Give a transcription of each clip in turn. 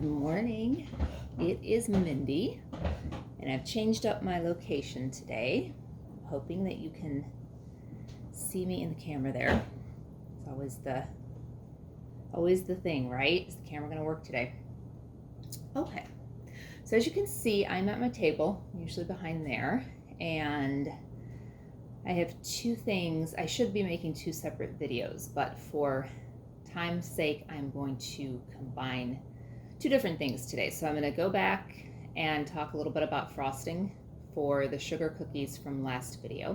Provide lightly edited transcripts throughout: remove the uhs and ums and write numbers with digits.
Good morning. It is Mindy, and I've changed up my location today. I'm hoping that you can see me in the camera there. It's always the thing, right? Is the camera going to work today? Okay. So as you can see, I'm at my table, usually behind there, and I have two things. I should be making two separate videos, but for time's sake, I'm going to combine two different things today. So I'm going to go back and talk a little bit about frosting for the sugar cookies from last video.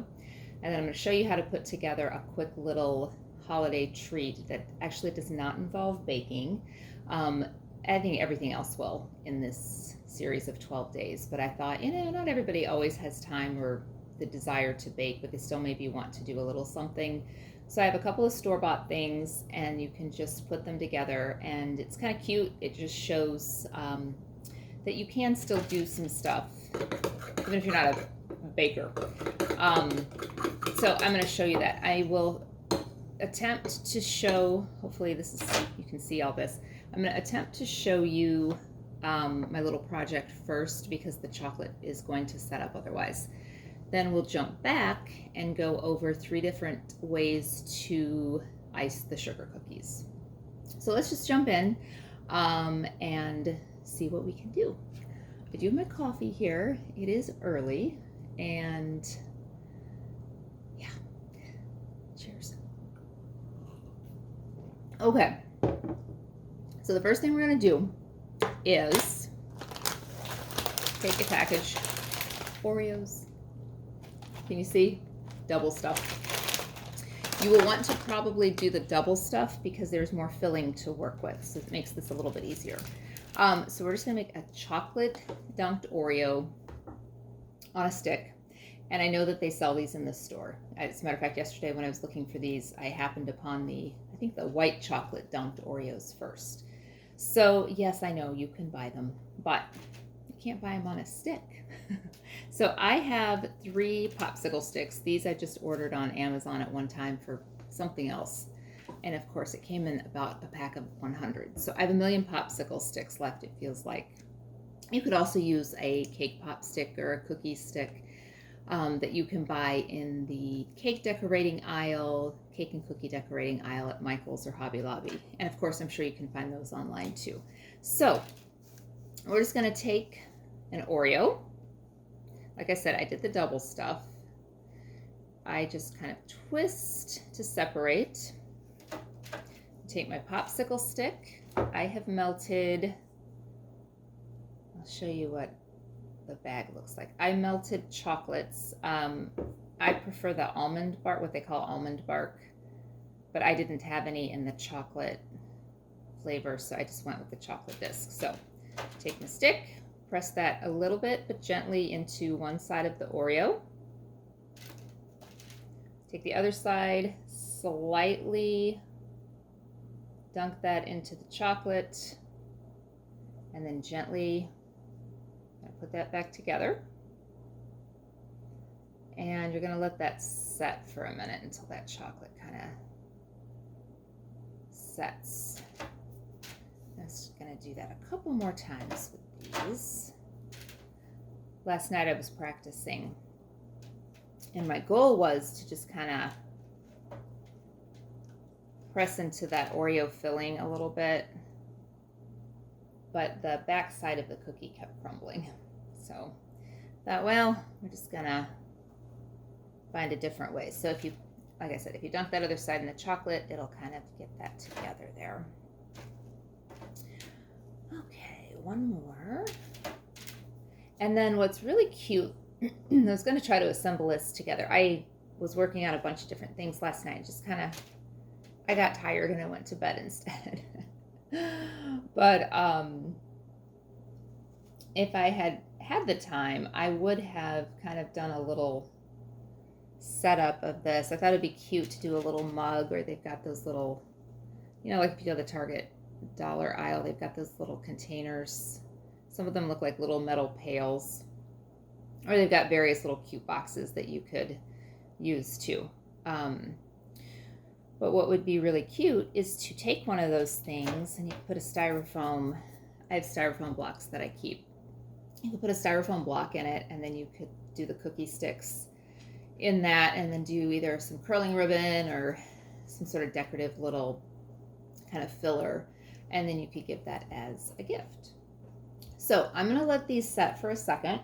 And then I'm going to show you how to put together a quick little holiday treat that actually does not involve baking. I think everything else will in this series of 12 days. But I thought, not everybody always has time or the desire to bake, but they still maybe want to do a little something. So I have a couple of store-bought things, and you can just put them together, and it's kind of cute. It just shows that you can still do some stuff, even if you're not a baker. So I'm going to show you that. I will attempt to show, hopefully you can see all this. I'm going to attempt to show you my little project first, because the chocolate is going to set up otherwise. Then we'll jump back and go over 3 different ways to ice the sugar cookies. So let's just jump in and see what we can do. I do have my coffee here. It is early, and yeah, cheers. Okay, so the first thing we're going to do is take a package Oreos. Can you see? Double stuff. You will want to probably do the double stuff because there's more filling to work with, so it makes this a little bit easier. So we're just gonna make a chocolate dunked Oreo on a stick. And I know that they sell these in the store. As a matter of fact, yesterday when I was looking for these, I happened upon the white chocolate dunked Oreos first. So yes, I know you can buy them, but you can't buy them on a stick. So I have 3 popsicle sticks. These I just ordered on Amazon at one time for something else. And of course it came in about a pack of 100. So I have 1 million popsicle sticks left, it feels like. You could also use a cake pop stick or a cookie stick that you can buy in the cake decorating aisle, cake and cookie decorating aisle at Michael's or Hobby Lobby. And of course I'm sure you can find those online too. So we're just gonna take an Oreo. Like I said, I did the double stuff. I just kind of twist to separate. Take my popsicle stick. I have melted, I'll show you what the bag looks like. I melted chocolates. I prefer the almond bark, what they call almond bark, but I didn't have any in the chocolate flavor, so I just went with the chocolate disc. So take my stick, press that a little bit, but gently into one side of the Oreo. Take the other side, slightly dunk that into the chocolate, and then gently put that back together. And you're gonna let that set for a minute until that chocolate kind of sets. I'm just gonna do that a couple more times with these. Last night I was practicing, and my goal was to just kind of press into that Oreo filling a little bit, but the back side of the cookie kept crumbling. So thought, well, we're just gonna find a different way. So if you, like I said, if you dunk that other side in the chocolate, it'll kind of get that together there. Okay, one more. And then what's really cute, I was going to try to assemble this together. I was working on a bunch of different things last night. Just kind of, I got tired and I went to bed instead. But if I had the time, I would have kind of done a little setup of this. I thought it'd be cute to do a little mug, or they've got those little, like if you go to the Target dollar aisle, they've got those little containers. Some of them look like little metal pails, or they've got various little cute boxes that you could use too. But what would be really cute is to take one of those things and you put a styrofoam I have styrofoam blocks that I keep. You could put a styrofoam block in it, and then you could do the cookie sticks in that, and then do either some curling ribbon or some sort of decorative little kind of filler, and then you could give that as a gift. So I'm going to let these set for a second.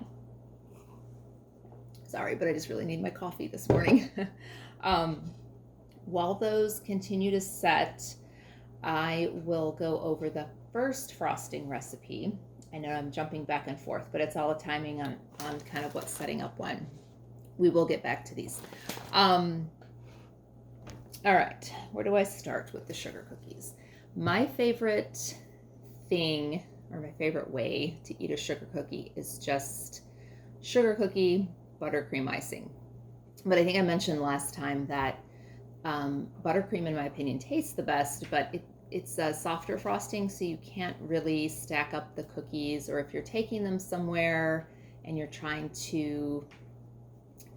Sorry, but I just really need my coffee this morning. While those continue to set, I will go over the first frosting recipe. I know I'm jumping back and forth, but it's all a timing on kind of what's setting up when. We will get back to these. All right, where do I start with the sugar cookies? My favorite thing, or my favorite way to eat a sugar cookie, is just sugar cookie, buttercream icing. But I think I mentioned last time that buttercream, in my opinion, tastes the best, but it's a softer frosting, so you can't really stack up the cookies, or if you're taking them somewhere and you're trying to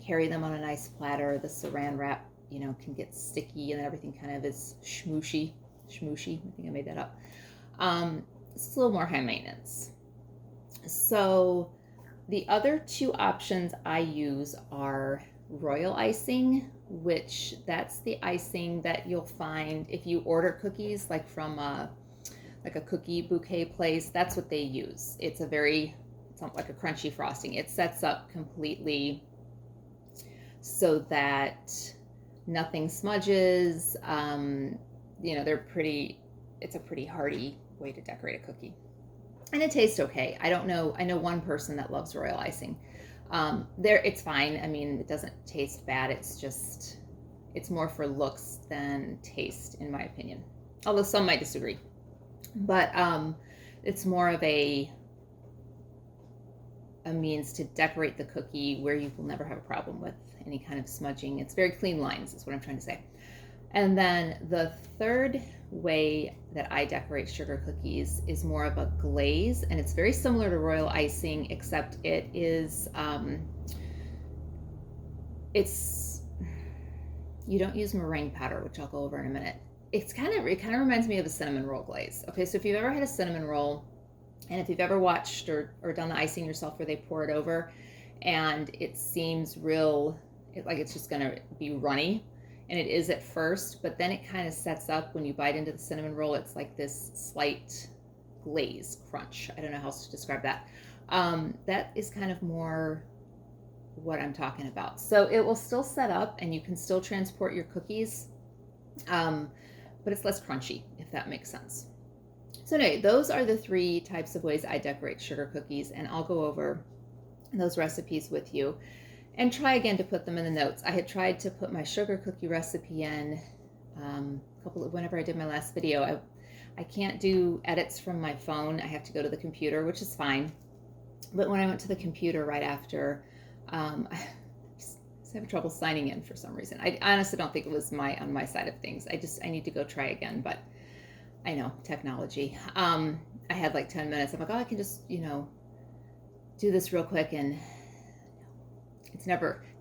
carry them on a nice platter, the saran wrap, you know, can get sticky and everything kind of is schmooshy. I think I made that up. It's a little more high maintenance. So the other two options I use are royal icing, which that's the icing that you'll find if you order cookies like from a cookie bouquet place. That's what they use. It's like a crunchy frosting. It sets up completely so that nothing smudges. You know, it's a pretty hearty way to decorate a cookie. And it tastes okay. I know one person that loves royal icing. It's fine. I mean, it doesn't taste bad. It's more for looks than taste, in my opinion. Although some might disagree. But it's more of a means to decorate the cookie where you will never have a problem with any kind of smudging. It's very clean lines, is what I'm trying to say. And then the third way that I decorate sugar cookies is more of a glaze, and it's very similar to royal icing, except it is, you don't use meringue powder, which I'll go over in a minute. It kind of reminds me of a cinnamon roll glaze. Okay, so if you've ever had a cinnamon roll, and if you've ever watched or done the icing yourself where they pour it over, and it seems like it's just gonna be runny, and it is at first, but then it kind of sets up when you bite into the cinnamon roll. It's like this slight glaze crunch. I don't know how else to describe that. That is kind of more what I'm talking about. So it will still set up and you can still transport your cookies, but it's less crunchy, if that makes sense. So anyway, those are the three types of ways I decorate sugar cookies, and I'll go over those recipes with you. And try again to put them in the notes. I had tried to put my sugar cookie recipe in whenever I did my last video. I can't do edits from my phone. I have to go to the computer, which is fine. But when I went to the computer right after, I just having trouble signing in for some reason. I honestly don't think it was on my side of things. I need to go try again, but I know, technology. I had like 10 minutes. I'm like, I can just, do this real quick, and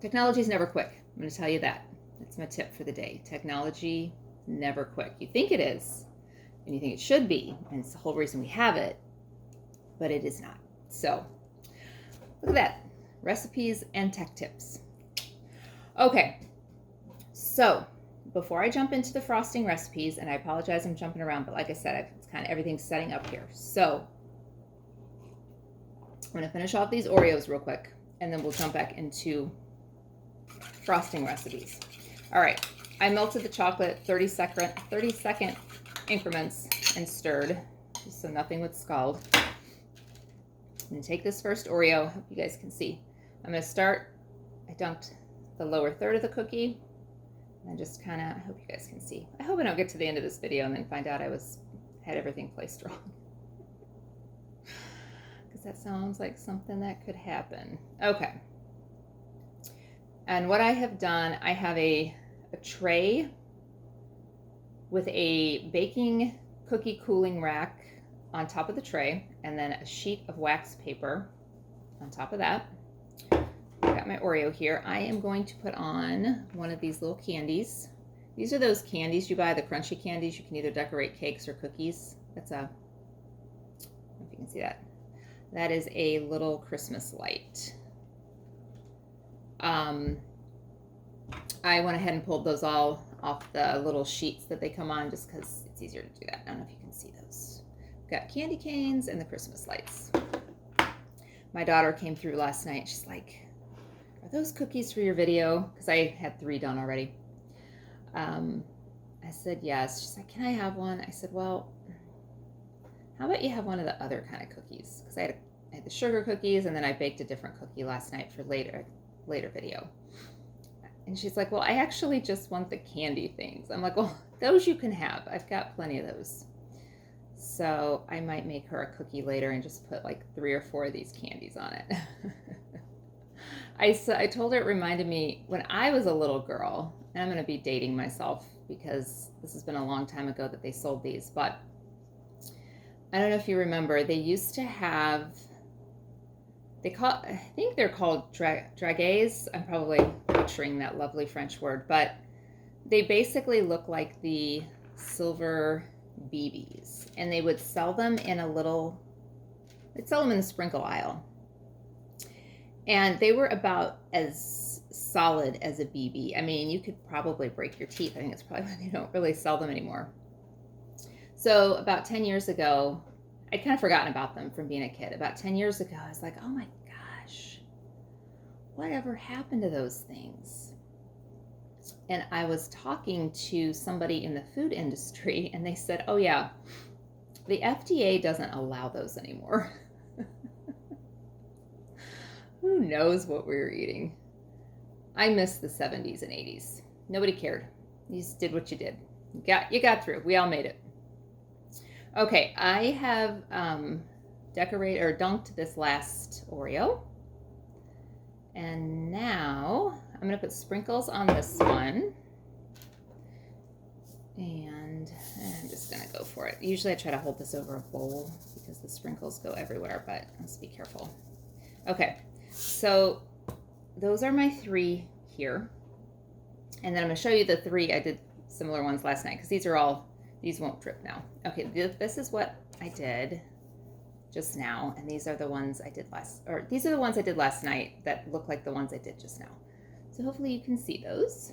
technology is never quick. I'm going to tell you that. That's my tip for the day. Technology, never quick. You think it is, and you think it should be, and it's the whole reason we have it, but it is not. So, look at that. Recipes and tech tips. Okay, so before I jump into the frosting recipes, and I apologize I'm jumping around, but like I said, it's kind of everything's setting up here. So, I'm going to finish off these Oreos real quick, and then we'll jump back into frosting recipes. All right, I melted the chocolate 30-second increments and stirred, just so nothing would scald. I'm gonna take this first Oreo, hope you guys can see. I'm gonna start, I dunked the lower third of the cookie, and just kind of, I hope you guys can see. I hope I don't get to the end of this video and then find out I had everything placed wrong. That sounds like something that could happen. Okay. And what I have done, I have a tray with a baking cookie cooling rack on top of the tray, and then a sheet of wax paper on top of that. I've got my Oreo here. I am going to put on one of these little candies. These are those candies you buy, the crunchy candies. You can either decorate cakes or cookies. That's a don't know if you can see that. That is a little Christmas light. I went ahead and pulled those all off the little sheets that they come on just because it's easier to do that. I don't know if you can see those. We've got candy canes and the Christmas lights. My daughter came through last night. She's like, are those cookies for your video? Because I had 3 done already. I said, yes. She's like, can I have one? I said, well, how about you have one of the other kind of cookies? Because I had the sugar cookies, and then I baked a different cookie last night for later video. And she's like, well, I actually just want the candy things. I'm like, well, those you can have. I've got plenty of those. So I might make her a cookie later and just put like 3 or 4 of these candies on it. I told her it reminded me when I was a little girl, and I'm going to be dating myself because this has been a long time ago that they sold these, but I don't know if you remember, they used to have, I think they're called dragues. I'm probably butchering that lovely French word, but they basically look like the silver BBs, and they would sell them in they'd sell them in the sprinkle aisle. And they were about as solid as a BB. I mean, you could probably break your teeth. I think it's probably why they don't really sell them anymore. So about 10 years ago, I'd kind of forgotten about them from being a kid. About 10 years ago, I was like, oh my gosh, whatever happened to those things? And I was talking to somebody in the food industry, and they said, oh yeah, the FDA doesn't allow those anymore. Who knows what we were eating? I miss the 70s and 80s. Nobody cared. You just did what you did. You got through. We all made it. Okay, I have decorated or dunked this last Oreo. And now I'm going to put sprinkles on this one. And I'm just going to go for it. Usually I try to hold this over a bowl because the sprinkles go everywhere, but let's be careful. Okay, so those are my 3 here. And then I'm going to show you the 3. I did similar ones last night because these won't drip now. Okay, this is what I did just now, and these are the ones I did last night that look like the ones I did just now. So hopefully you can see those.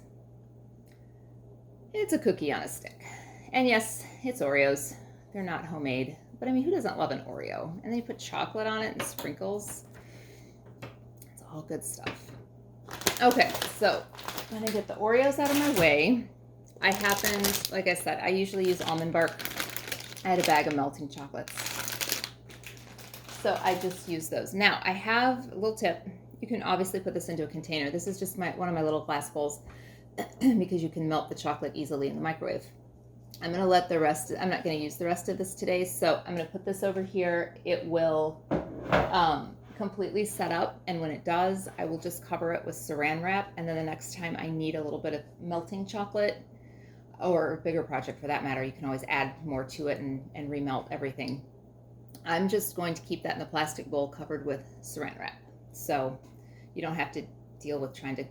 It's a cookie on a stick. And yes, it's Oreos. They're not homemade, but I mean, who doesn't love an Oreo? And they put chocolate on it and sprinkles. It's all good stuff. Okay, so I'm gonna get the Oreos out of my way. Like I said, I usually use almond bark. I had a bag of melting chocolates, so I just use those. Now, I have a little tip. You can obviously put this into a container. This is just one of my little glass bowls because you can melt the chocolate easily in the microwave. I'm going to let I'm not going to use the rest of this today, so I'm going to put this over here. It will completely set up, and when it does, I will just cover it with saran wrap, and then the next time I need a little bit of melting chocolate, or a bigger project for that matter, you can always add more to it and remelt everything. I'm just going to keep that in the plastic bowl covered with saran wrap, so you don't have to deal with trying to,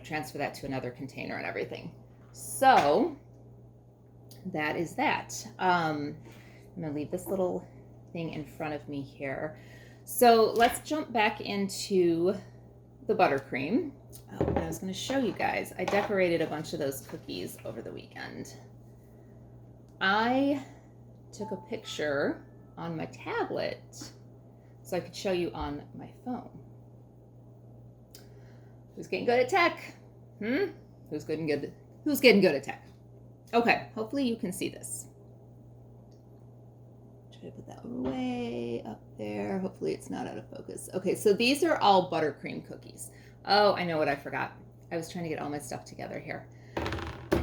transfer that to another container and everything. So that is that. I'm going to leave this little thing in front of me here. So let's jump back into the buttercream. Oh, and I was going to show you guys, I decorated a bunch of those cookies over the weekend. I took a picture on my tablet so I could show you on my phone. Who's getting good at tech? Who's getting good at tech? Okay, hopefully you can see this. Try to put that way up there. Hopefully it's not out of focus. Okay, so these are all buttercream cookies. Oh, I know what I forgot. I was trying to get all my stuff together here.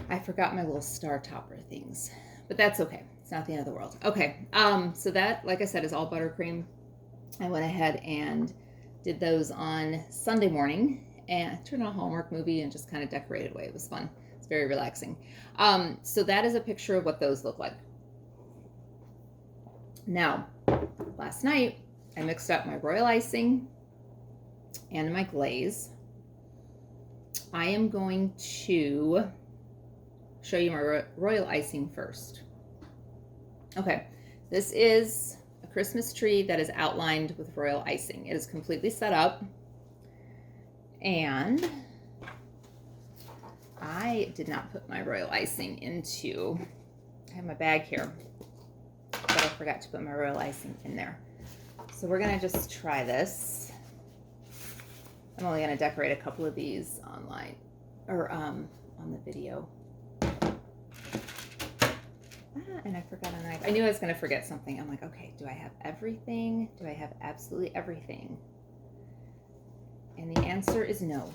I forgot my little star topper things, but that's okay. It's not the end of the world. Okay, so that, like I said, is all buttercream. I went ahead and did those on Sunday morning and turned on a Hallmark movie and just kind of decorated away. It was fun. It's very relaxing. So that is a picture of what those look like. Now, last night, I mixed up my royal icing and my glaze. I am going to show you my royal icing first. Okay, this is a Christmas tree that is outlined with royal icing. It is completely set up. And I did not put my royal icing into, I have my bag here, but I forgot to put my royal icing in there. So we're gonna just try this. I'm only gonna decorate a couple of these online, or on the video. And I forgot a knife. I knew I was gonna forget something. I'm like, okay, do I have everything? Do I have absolutely everything? And the answer is no,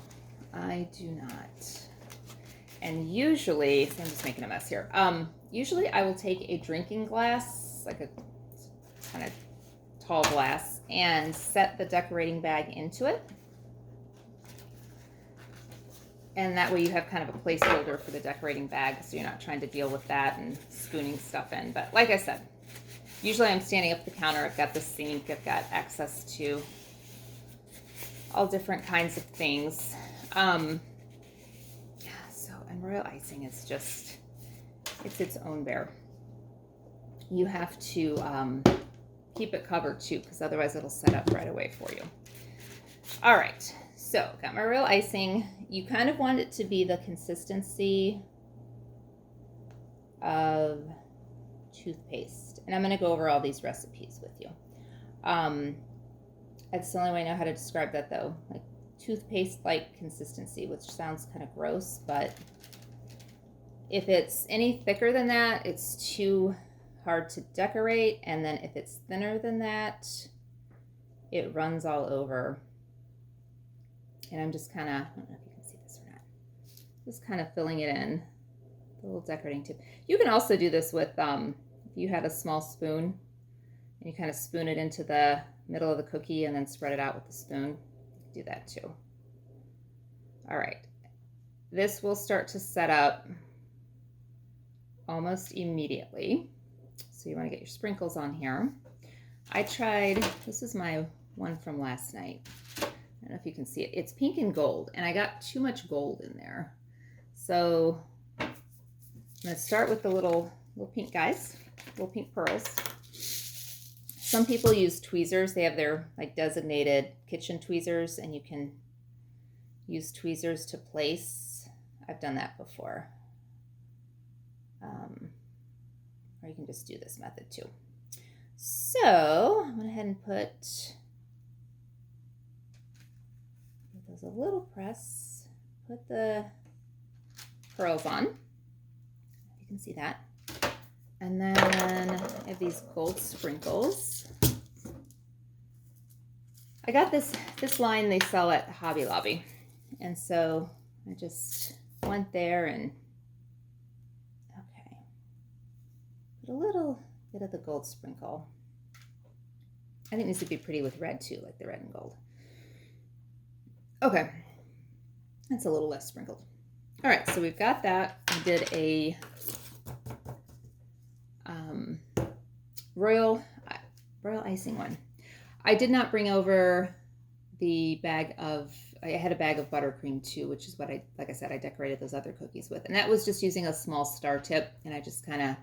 I do not. And usually, so I'm just making a mess here. Usually I will take a drinking glass, like a kind of tall glass, and set the decorating bag into it. And that way you have kind of a placeholder for the decorating bag, so you're not trying to deal with that and spooning stuff in. But like I said, usually I'm standing up the counter, I've got the sink, I've got access to all different kinds of things. And royal icing is just, it's its own bear. You have to keep it covered too, because otherwise it'll set up right away for you. All right, so got my royal icing. You kind of want it to be the consistency of toothpaste. And I'm gonna go over all these recipes with you. That's the only way I know how to describe that though. Like toothpaste-like consistency, which sounds kind of gross, but if it's any thicker than that, it's too hard to decorate. And then if it's thinner than that, it runs all over. And I'm just kind of, I don't know if you can see this or not, just kind of filling it in, the little decorating tip. You can also do this with, if you had a small spoon, and you kind of spoon it into the middle of the cookie and then spread it out with the spoon. Do that too. All right, this will start to set up almost immediately. So you want to get your sprinkles on here. I tried, this is my one from last night. I don't know if you can see it. It's pink and gold, and I got too much gold in there. So I'm going to start with the little pink guys, little pink pearls. Some people use tweezers. They have their like designated kitchen tweezers, and you can use tweezers to place. I've done that before. Or you can just do this method too. So I went ahead and put those a little press, put the pearls on. You can see that. And then I have these gold sprinkles. I got this line they sell at Hobby Lobby. And so I just went there and put a little bit of the gold sprinkle. I think this would be pretty with red too, like the red and gold. Okay, that's a little less sprinkled. All right, so we've got that. I did a royal icing one. I did not bring over the bag of, I had a bag of buttercream too, which is what like I said, I decorated those other cookies with. And that was just using a small star tip, and I just kind of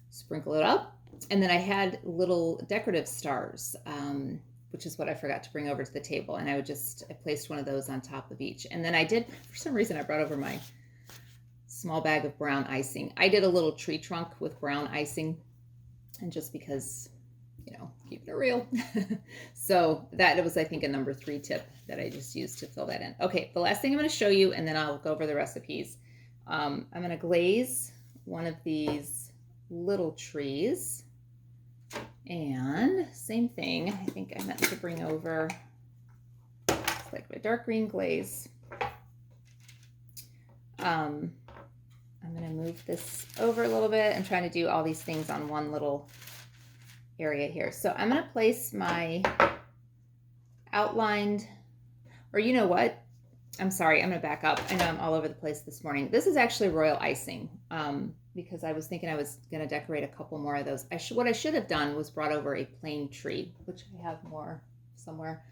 sprinkle it up. And then I had little decorative stars, which is what I forgot to bring over to the table. And I placed one of those on top of each. And then I did, for some reason, I brought over my small bag of brown icing. I did a little tree trunk with brown icing, and just because, you know, keeping it real. So that was, I think, a number 3 tip that I just used to fill that in. Okay, the last thing I'm going to show you, and then I'll go over the recipes. I'm going to glaze one of these little trees, and same thing. I think I meant to bring over, it's like my dark green glaze. I'm going to move this over a little bit. I'm trying to do all these things on one little area here. So I'm going to place my outlined, or you know what? I'm sorry, I'm going to back up. I know I'm all over the place this morning. This is actually royal icing, because I was thinking I was going to decorate a couple more of those. What I should have done was brought over a plain tree, which I have more somewhere.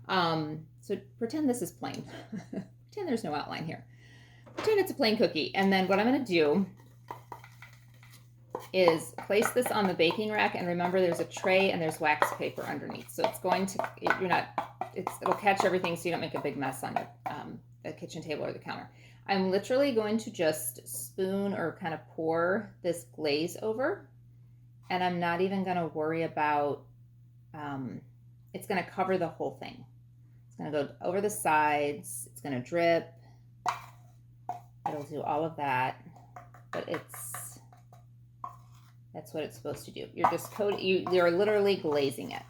So pretend this is plain. Pretend there's no outline here. Pretend it's a plain cookie. And then what I'm going to do is place this on the baking rack, and remember there's a tray and there's wax paper underneath. So it's going to, it'll catch everything so you don't make a big mess on the kitchen table or the counter. I'm literally going to just spoon or kind of pour this glaze over, and I'm not even going to worry about, it's going to cover the whole thing. It's going to go over the sides. It's going to drip. It'll do all of that, but that's what it's supposed to do. You're just you're literally glazing it.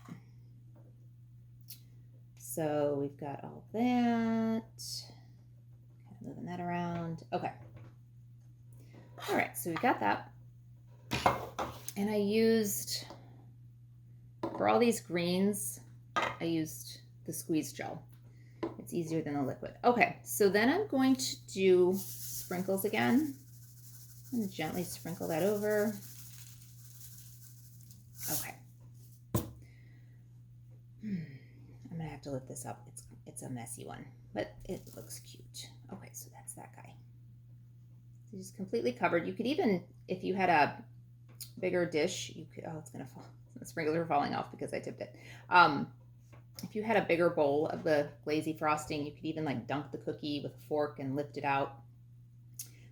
So we've got all that. Kind of moving that around. Okay. All right, so we got that. And I used, for all these greens, I used the squeeze gel. It's easier than the liquid. Okay, so then I'm going to do sprinkles again. I'm going to gently sprinkle that over. Okay. I'm going to have to lift this up. It's a messy one, but it looks cute. Okay, so that's that guy. So just completely covered. You could even, if you had a bigger dish, you could, oh, it's going to fall. The sprinkles are falling off because I tipped it. If you had a bigger bowl of the glazy frosting, you could even like dunk the cookie with a fork and lift it out.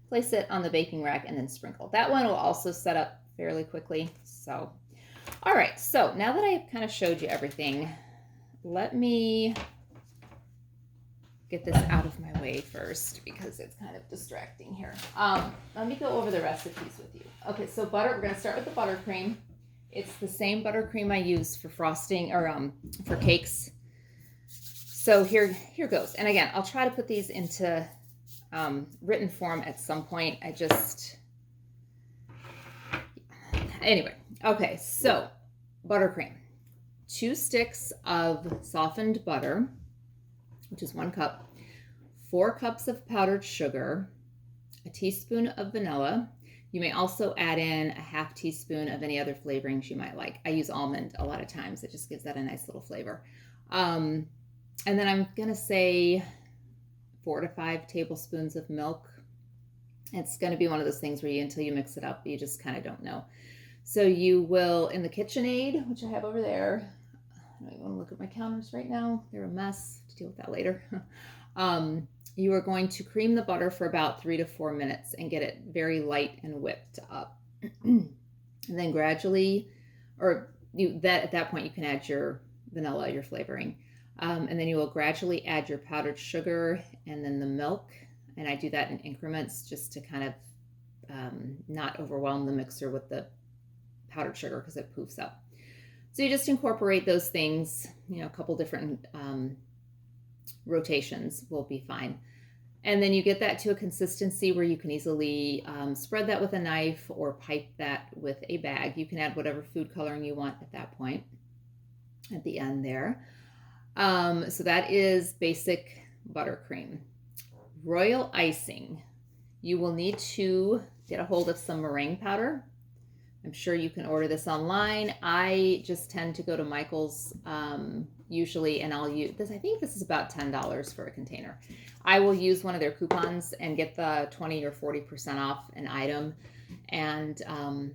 Place it on the baking rack and then sprinkle. That one will also set up fairly quickly. So, all right. So now that I've kind of showed you everything, let me get this out of my way first because it's kind of distracting here. Let me go over the recipes with you. Okay, so butter, we're going to start with the buttercream. It's the same buttercream I use for frosting or for cakes. So here goes. And again, I'll try to put these into written form at some point. Anyway. Okay, so buttercream. 2 sticks of softened butter, which is 1 cup. 4 cups of powdered sugar. A teaspoon of vanilla. You may also add in a ½ teaspoon of any other flavorings you might like. I use almond a lot of times. It just gives that a nice little flavor. And then I'm going to say 4 to 5 tablespoons of milk. It's going to be one of those things where until you mix it up, you just kind of don't know. So you will, in the KitchenAid, which I have over there, I don't even want to look at my counters right now. They're a mess. To deal with that later. You are going to cream the butter for about 3 to 4 minutes and get it very light and whipped up. And then gradually, at that point you can add your vanilla, your flavoring. And then you will gradually add your powdered sugar and then the milk. And I do that in increments just to kind of not overwhelm the mixer with the powdered sugar because it poofs up. So you just incorporate those things, a couple different rotations will be fine. And then you get that to a consistency where you can easily spread that with a knife or pipe that with a bag. You can add whatever food coloring you want at that point at the end there. So that is basic buttercream. Royal icing. You will need to get a hold of some meringue powder. I'm sure you can order this online. I just tend to go to Michael's usually, and I'll use this. I think this is about $10 for a container. I will use one of their coupons and get the 20 or 40% off an item, and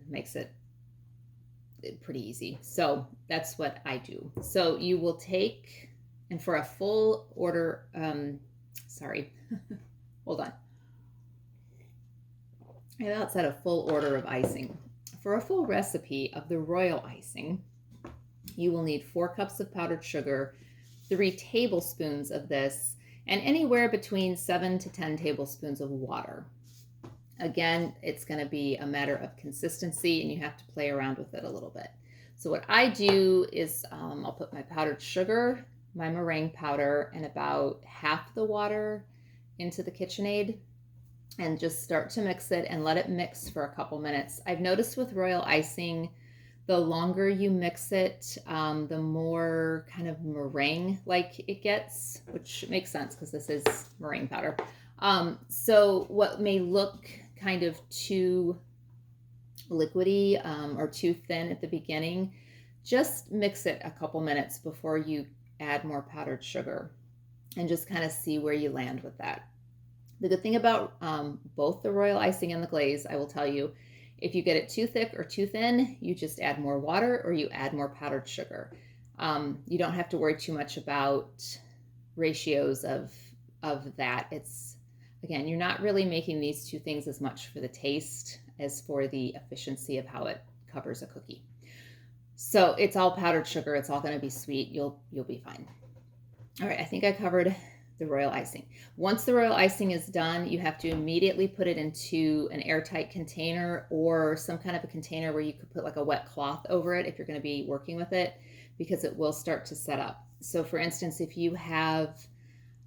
makes it pretty easy. So that's what I do. So you will take, and for a full order, hold on. I about said a full order of icing. For a full recipe of the royal icing, you will need 4 cups of powdered sugar, 3 tablespoons of this, and anywhere between 7 to 10 tablespoons of water. Again, it's going to be a matter of consistency, and you have to play around with it a little bit. So what I do is I'll put my powdered sugar, my meringue powder, and about half the water into the KitchenAid, and just start to mix it and let it mix for a couple minutes. I've noticed with royal icing, the longer you mix it, the more kind of meringue-like it gets, which makes sense because this is meringue powder. So what may look kind of too liquidy or too thin at the beginning, just mix it a couple minutes before you add more powdered sugar and just kind of see where you land with that. The good thing about both the royal icing and the glaze, I will tell you, If you get it too thick or too thin, you just add more water or you add more powdered sugar. You don't have to worry too much about ratios of that. It's, again, you're not really making these two things as much for the taste as for the efficiency of how it covers a cookie. So it's all powdered sugar. It's all going to be sweet. You'll be fine. All right, I think I covered the royal icing. Once the royal icing is done, you have to immediately put it into an airtight container or some kind of a container where you could put like a wet cloth over it if you're going to be working with it, because it will start to set up. So for instance, if you have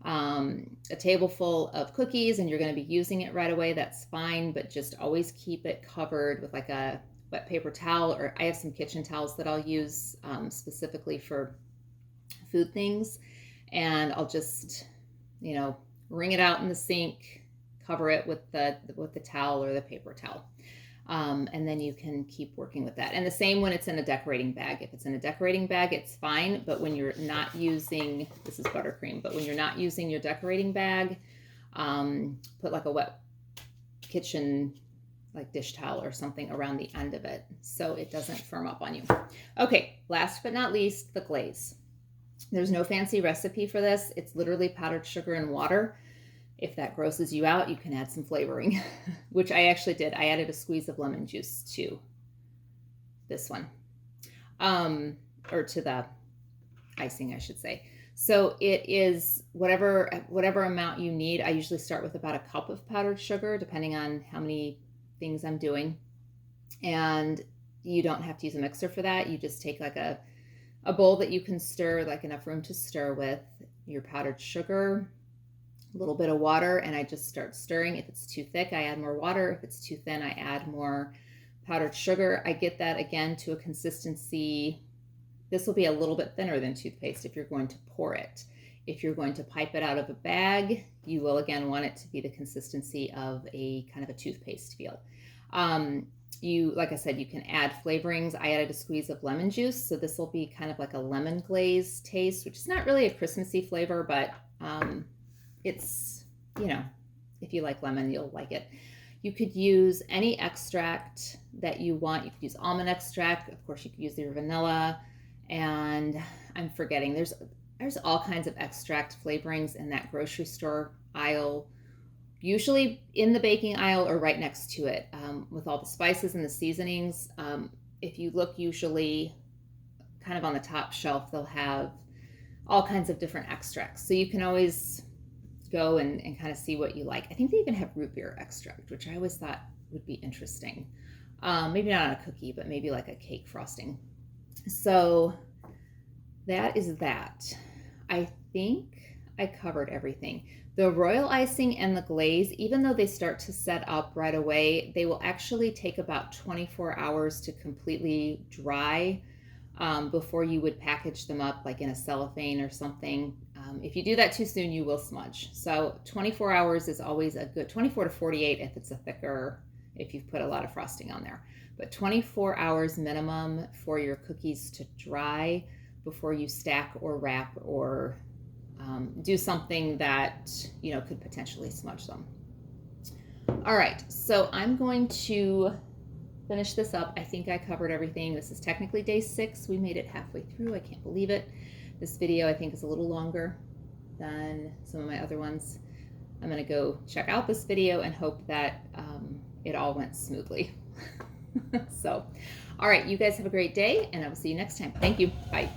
a table full of cookies and you're going to be using it right away, that's fine, but just always keep it covered with like a wet paper towel, or I have some kitchen towels that I'll use specifically for food things, and I'll just, you know, wring it out in the sink, cover it with the towel or the paper towel. And then you can keep working with that. And the same when it's in a decorating bag. If it's in a decorating bag, it's fine. But when you're not using, this is buttercream, but when you're not using your decorating bag, put like a wet kitchen, like dish towel or something around the end of it so it doesn't firm up on you. Okay, last but not least, the glaze. There's no fancy recipe for this. It's literally powdered sugar and water. If that grosses you out, you can add some flavoring, which I actually did. I added a squeeze of lemon juice to this one, or to the icing, I should say. So it is whatever amount you need. I usually start with about a cup of powdered sugar, depending on how many things I'm doing. And you don't have to use a mixer for that. You just take like a bowl that you can stir, like enough room to stir with, your powdered sugar, a little bit of water, and I just start stirring. If it's too thick, I add more water. If it's too thin, I add more powdered sugar. I get that again to a consistency. This will be a little bit thinner than toothpaste if you're going to pour it. If you're going to pipe it out of a bag, you will again want it to be the consistency of a kind of a toothpaste feel. Like I said, you can add flavorings. I added a squeeze of lemon juice, so this will be kind of like a lemon glaze taste, which is not really a Christmassy flavor, but it's, you know, if you like lemon, you'll like it. You could use any extract that you want. You could use almond extract. Of course, you could use your vanilla, and I'm forgetting. There's all kinds of extract flavorings in that grocery store aisle, usually in the baking aisle or right next to it, with all the spices and the seasonings. If you look, usually kind of on the top shelf, they'll have all kinds of different extracts. So you can always go and kind of see what you like. I think they even have root beer extract, which I always thought would be interesting. Maybe not on a cookie, but maybe like a cake frosting. So that is that. I think I covered everything. The royal icing and the glaze, even though they start to set up right away, they will actually take about 24 hours to completely dry before you would package them up like in a cellophane or something. If you do that too soon, you will smudge. So 24 hours is always a good, 24 to 48 if it's a thicker, if you've put a lot of frosting on there. But 24 hours minimum for your cookies to dry before you stack or wrap or do something that, you know, could potentially smudge them. All right, so I'm going to finish this up. I think I covered everything. This is technically day 6. We made it halfway through. I can't believe it. This video, I think, is a little longer than some of my other ones. I'm going to go check out this video and hope that it all went smoothly. So, all right, you guys have a great day, and I will see you next time. Thank you. Bye.